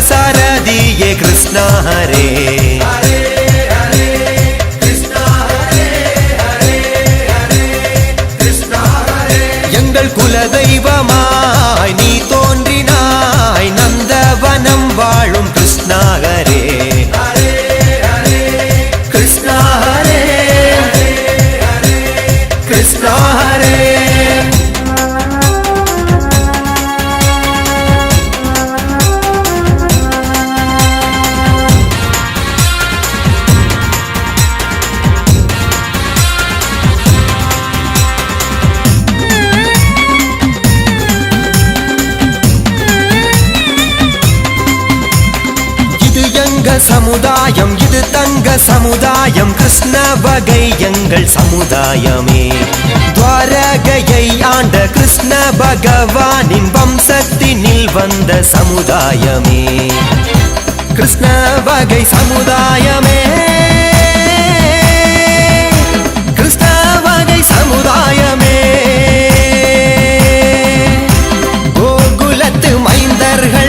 சாரதியே கிருஷ்ணா ஹரே எங்கள் குலதெய்வமாய் நீ தோன்றினாய் நந்தவனம் வாழும் கிருஷ்ணா ஹரே கிருஷ்ணா ஹரே கிருஷ்ணா ஹரே சமுதாயம் இது தங்க சமுதாயம் கிருஷ்ண வகை எங்கள் சமுதாயமே துவாரகையை ஆண்ட கிருஷ்ண பகவானின் வம்சத்தினில் வந்த சமுதாயமே கிருஷ்ண வகை சமுதாயமே கிருஷ்ண வகை சமுதாயமே கோகுலத்து மைந்தர்கள்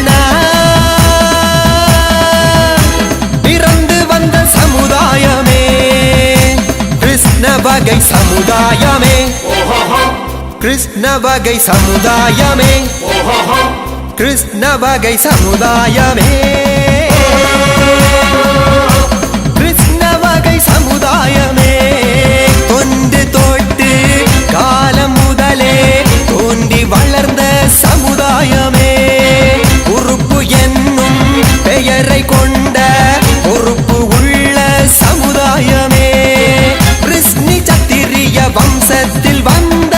வகை சமுதாயமே கிருஷ்ண வகை சமுதாயமே கிருஷ்ண வகை சமுதாயமே கிருஷ்ண வகை சமுதாயமே தொண்டு தொட்டு காலம் முதலே தோன்றி வளர்ந்த சமுதாயமே உறுப்பு என்னும் பெயரை கொண்ட பொறுப்பு உள்ள சமுதாயமே வம்சத்தில் வந்த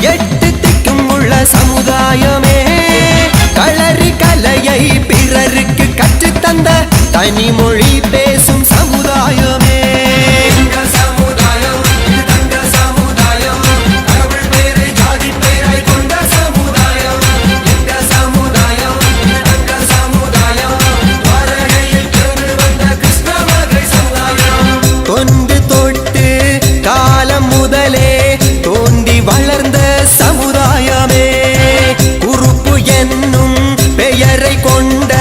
8 திக்கும் உள்ள சமுதாயமே களரி கலையை பிறருக்கு கற்றுத்தந்த தனிமொழி பேசும் சமுதாயமே வளர்ந்த சமுதாயமே உறுப்பு என்னும் பெயரை கொண்ட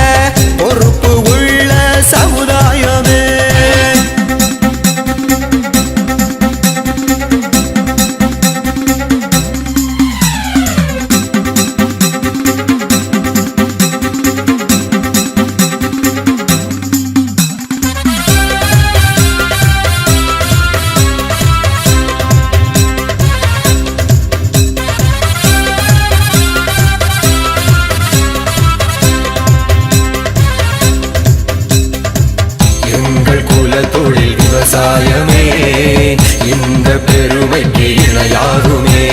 பொறுப்பு உள்ள சமுதாயமே தொழில் விவசாயமே இந்த பெருமைக்கு இணையாகுமே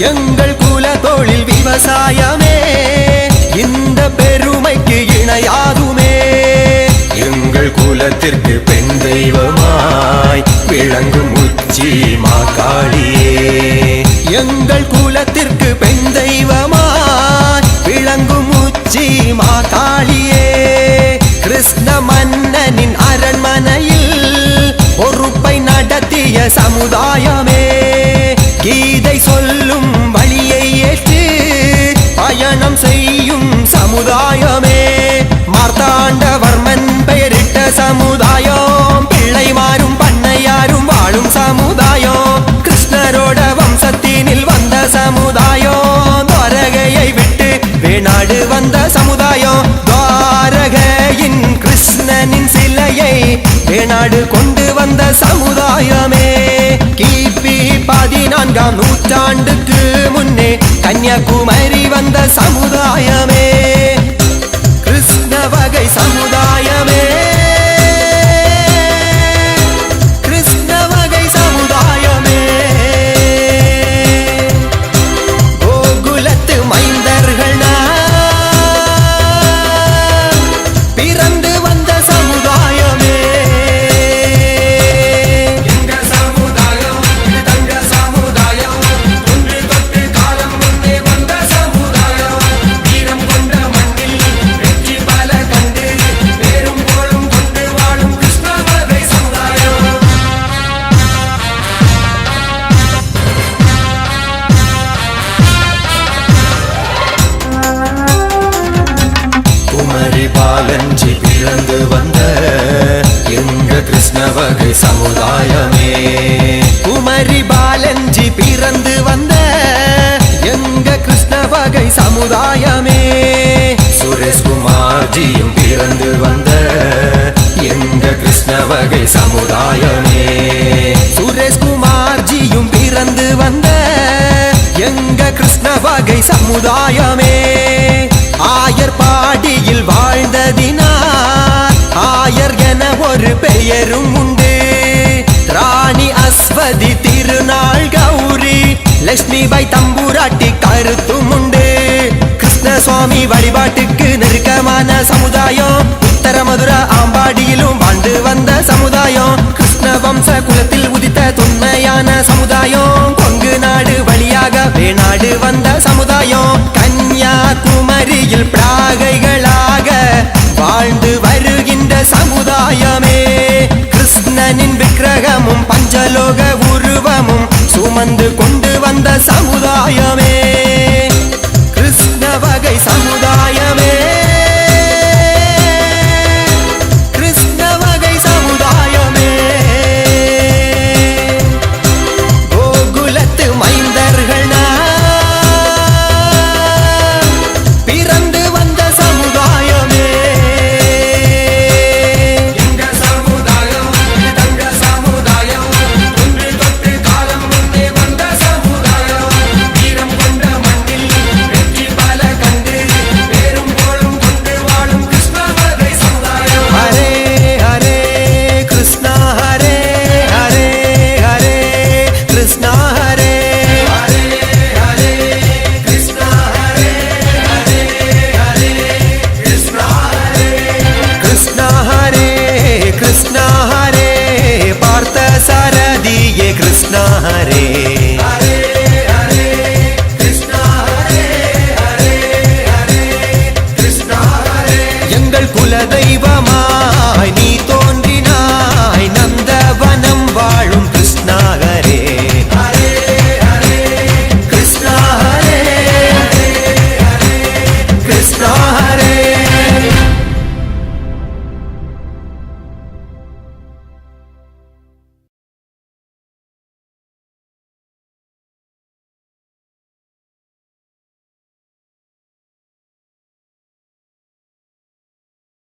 எங்கள் குல தொழில் விவசாயமே இந்த பெருமைக்கு இணையாகுமே எங்கள் குலத்திற்கு பெண் தெய்வமாய் விளங்கும் உச்சி மாகாளியே எங்கள் குலத்திற்கு பெண் தெய்வமாய் விளங்கும் உச்சி மாகாளியே கிருஷ்ண மன்னனின் அரண்மனையில் பொறுப்பை நடத்திய சமுதாயமே கீதை சொல்லும் வழியை ஏற்று பயணம் செய்யும் சமுதாயமே மார்த்தாண்டவர்மன் பெயரிட்ட சமுதாயம் பிள்ளைமாரும் பண்ணையாரும் வாழும் சமுதாயம் கிருஷ்ணரோட வம்சத்தினில் வந்த சமுதாயம் துவாரகையை விட்டு வேணாடு வந்த சமுதாயம் துவாரகையின் கிருஷ்ணனின் சிலையை வேணாடு கொண்டு வந்த சமுதாயமே கிபி 14ஆம் நூற்றாண்டுக்கு முன்னே கன்னியாகுமரி வந்த சமுதாயமே கிருஷ்ண வகை சமுதாயமே கிருஷ்ண வகை சமுதாயமே கோகுலத்து மைந்தர்கள் பிறந்து வந்த சமுதாயமே எங்க சமுதாயம் இது தங்க சமுதாயம் ஒன்று தொட்டு காலம் முன்னே வந்த சமுதாயம் வீரம் கொண்ட பாலஞ்சி பிறந்து வந்த எங்க கிருஷ்ண வகை சமுதாயமே. குமரி பாலஞ்சி பிறந்து வந்த எங்க கிருஷ்ண வகை சமுதாயமே. சுரேஷ்குமார்ஜியும் பிறந்து வந்த எங்க கிருஷ்ண வகை சமுதாயமே. சுரேஷ்குமார்ஜியும் பிறந்து வந்த எங்க கிருஷ்ண வகை சமுதாயமே. ஆயர் பாடியில் வாழ்ந்ததினால் ஆயர் என ஒரு பெயரும் உண்டு. ராணி அஸ்வதி திருநாள் கௌரி லட்சுமிபாய் தம்பூராட்டி கருத்தும் உண்டு. கிருஷ்ண சுவாமி வழிபாட்டுக்கு நெருக்கமான சமுதாயம். உத்தர மதுரா ஆம்பாடியிலும் வாழ்ந்து வந்த சமுதாயம். கிருஷ்ண வம்ச குலத்தில் உதித்த தொன்மையான சமுதாயம். கொங்கு நாடு வழியாக வேணாடு வந்த சமுதாயம். கன்னியாகுமரியில் பிராகைகளாக வாழ்ந்து வருகின்ற சமுதாயமே. கிருஷ்ணனின் விக்கிரகமும் பஞ்சலோக உருவமும் சுமந்து கொண்டு வந்த சமுதாயமே. கிருஷ்ண வகை சமுதாயமே. கிருஷ்ண வகை சமுதாயமே. கோகுலத்து மைந்தர்கள் பிறந்து வந்த சமுதாயமே. எங்க சமுதாயம் தங்க சமுதாயம். ஒன்று தொட்டு காலம் முன்னே வந்த சமுதாயம். வீரம் கொண்ட மண்ணில் வெற்றி பல கண்டு பேரும் போலும் கொண்டு வாழும் கிருஷ்ண வகை சமுதாயம். ஹரே ஹரே கிருஷ்ணா ஹரே ஹரே ஹரே கிருஷ்ணா ஹரே ஹரே ஹரே கிருஷ்ணா ஹரே ஹரே ஹரே கிருஷ்ணா ஹரே கிருஷ்ணா ஹரே கிருஷ்ணா ஹரே பார்த்த சாரதியே கிருஷ்ணா ஹரே.